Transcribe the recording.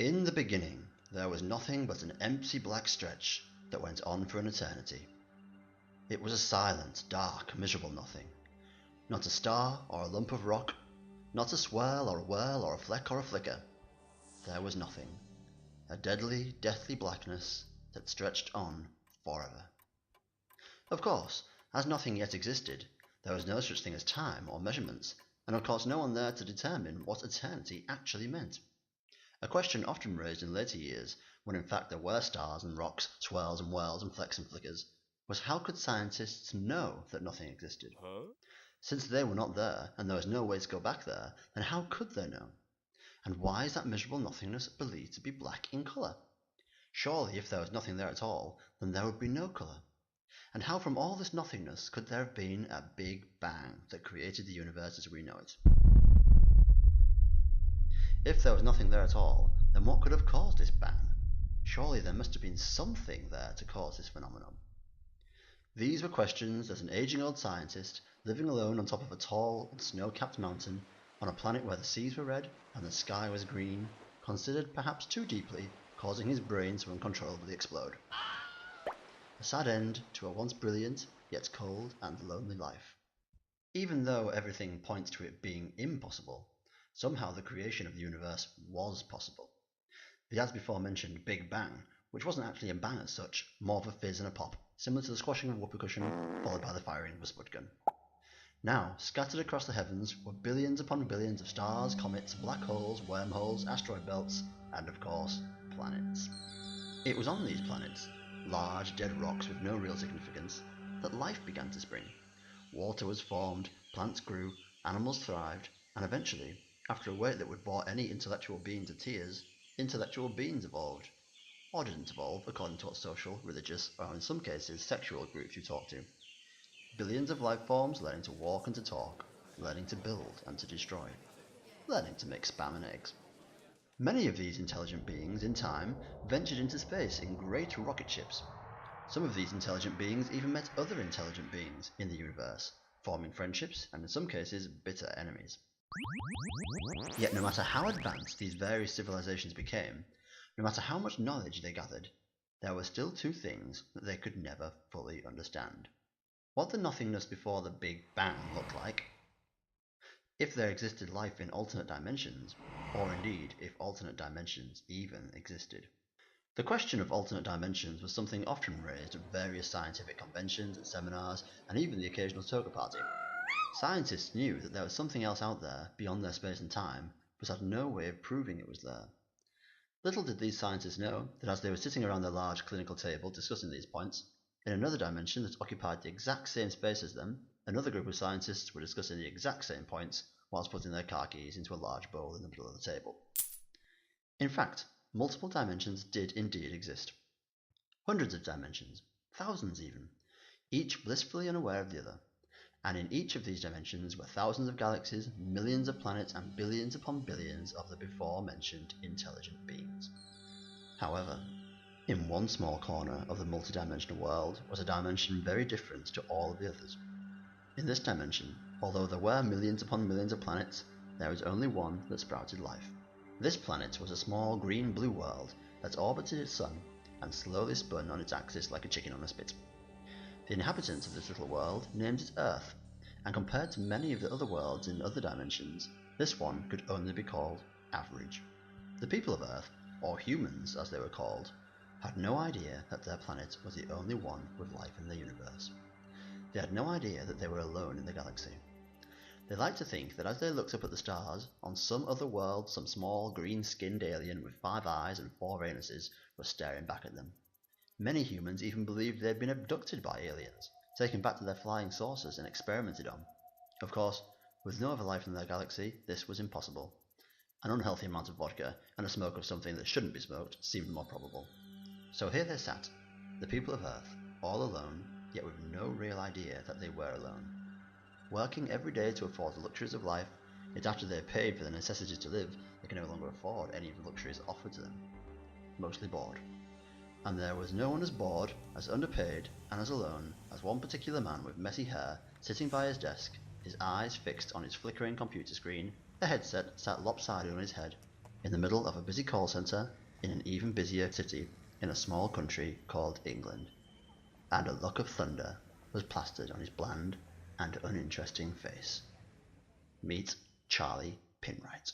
In the beginning, there was nothing but an empty black stretch that went on for an eternity. It was a silent, dark, miserable nothing. Not a star or a lump of rock, not a swirl or a whirl or a fleck or a flicker. There was nothing. A deadly, deathly blackness that stretched on forever. Of course, as nothing yet existed, there was no such thing as time or measurements, and of course no one there to determine what eternity actually meant. A question often raised in later years, when in fact there were stars and rocks, swirls and whirls and flecks and flickers, was how could scientists know that nothing existed? Since they were not there, and there was no way to go back there, then how could they know? And why is that miserable nothingness believed to be black in colour? Surely if there was nothing there at all, then there would be no colour. And how from all this nothingness could there have been a big bang that created the universe as we know it? If there was nothing there at all, then what could have caused this bang? Surely there must have been something there to cause this phenomenon. These were questions that an aging old scientist, living alone on top of a tall, snow-capped mountain, on a planet where the seas were red and the sky was green, considered perhaps too deeply, causing his brain to uncontrollably explode. A sad end to a once brilliant, yet cold and lonely life. Even though everything points to it being impossible, somehow the creation of the universe was possible. The as before mentioned Big Bang, which wasn't actually a bang as such, more of a fizz and a pop, similar to the squashing of a whoopee cushion, followed by the firing of a spud gun. Now, scattered across the heavens were billions upon billions of stars, comets, black holes, wormholes, asteroid belts, and of course, planets. It was on these planets, large dead rocks with no real significance, that life began to spring. Water was formed, plants grew, animals thrived, and eventually, after a wait that would bore any intellectual being to tears, intellectual beings evolved. Or didn't evolve, according to what social, religious, or in some cases sexual groups you talk to. Billions of life forms learning to walk and to talk, learning to build and to destroy, learning to make spam and eggs. Many of these intelligent beings, in time, ventured into space in great rocket ships. Some of these intelligent beings even met other intelligent beings in the universe, forming friendships and in some cases bitter enemies. Yet no matter how advanced these various civilizations became, no matter how much knowledge they gathered, there were still two things that they could never fully understand. What the nothingness before the Big Bang looked like, if there existed life in alternate dimensions, or indeed if alternate dimensions even existed. The question of alternate dimensions was something often raised at various scientific conventions and seminars, and even the occasional toga party. Scientists knew that there was something else out there beyond their space and time, but had no way of proving it was there. Little did these scientists know that as they were sitting around their large clinical table discussing these points, in another dimension that occupied the exact same space as them, another group of scientists were discussing the exact same points whilst putting their car keys into a large bowl in the middle of the table. In fact, multiple dimensions did indeed exist. Hundreds of dimensions, thousands even, each blissfully unaware of the other. And in each of these dimensions were thousands of galaxies, millions of planets, and billions upon billions of the before-mentioned intelligent beings. However, in one small corner of the multidimensional world was a dimension very different to all of the others. In this dimension, although there were millions upon millions of planets, there was only one that sprouted life. This planet was a small green-blue world that orbited its sun and slowly spun on its axis like a chicken on a spit. The inhabitants of this little world named it Earth, and compared to many of the other worlds in other dimensions, this one could only be called average. The people of Earth, or humans as they were called, had no idea that their planet was the only one with life in the universe. They had no idea that they were alone in the galaxy. They liked to think that as they looked up at the stars, on some other world some small green-skinned alien with 5 eyes and 4 anuses was staring back at them. Many humans even believed they had been abducted by aliens, taken back to their flying saucers and experimented on. Of course, with no other life in their galaxy, this was impossible. An unhealthy amount of vodka and a smoke of something that shouldn't be smoked seemed more probable. So here they sat, the people of Earth, all alone, yet with no real idea that they were alone. Working every day to afford the luxuries of life, yet after they had paid for the necessities to live, they can no longer afford any of the luxuries offered to them. Mostly bored. And there was no one as bored, as underpaid, and as alone as one particular man with messy hair sitting by his desk, his eyes fixed on his flickering computer screen, a headset sat lopsided on his head, in the middle of a busy call centre in an even busier city in a small country called England, and a look of thunder was plastered on his bland and uninteresting face. Meet Charlie Pinwright.